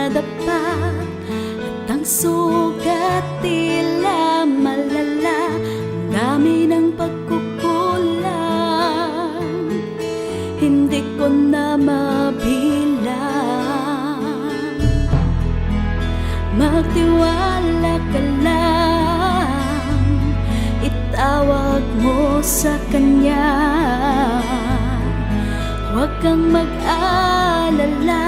nadapa at ang sugat tila malala. Ang dami ng pagkukulang, hindi ko na mabilang. Magtiwala ka lang, itawag mo sa Kanya. Huwag kang mag-alala,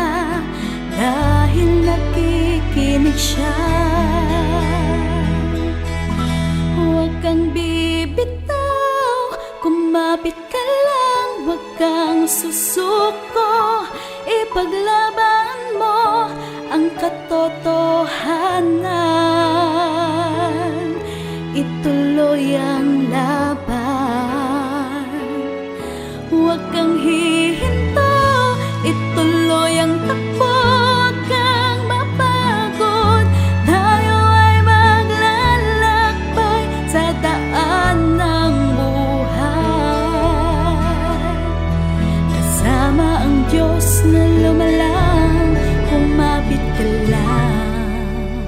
dahil nakikinig Siya. Huwag kang bibitaw, kumapit ka lang, huwag kang susuko. Ipaglaban mo ang katotohanan, ituloy ang laban. Huwag kang hihinto, ituloy ang takbo. Huwag kang mapagod, tayo ay maglalakbay sa daan ng buhay. Kasama ang Diyos na lumalang, kumapit ka lang.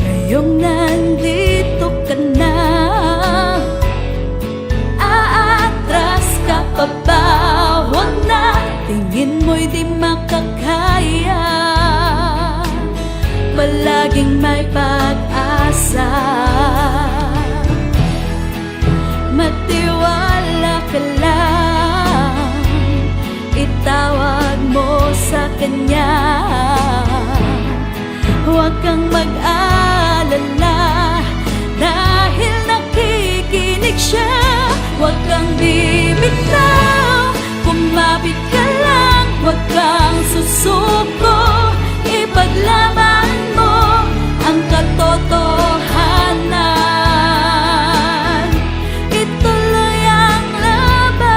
Ngayong nandito ka na, aatras ka pa ba? Huwag na, tingin mo'y di makakaya. Palaging may pag-asa, magtiwala ka lang, itawag mo sa Kanya. Huwag kang mag-alala, dahil nakikinig Siya. Huwag kang bibitaw, kumapit ka lang, huwag kang susuko. Ipaglaban mo ang katotohanan, ituloy ang laban.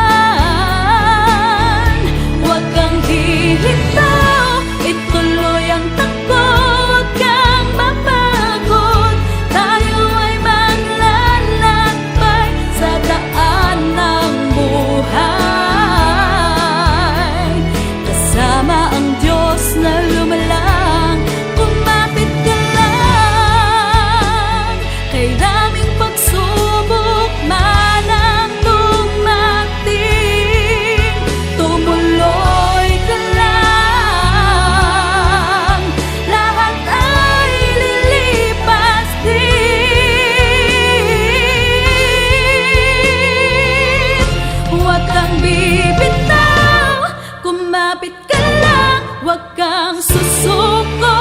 Huwag kang hihintaw, ituloy ang takbo. Huwag kang mapagod, tayo ay maglalakbay sa daan ng buhay. Kasama ang Diyos na lumalang, kumapit ka lang. Kay daming pagsubok man ang dumating, tumuloy ka lang, lahat ay lilipas din. Huwag kang bibitaw, kumapit ka lang, huwag kang susuko.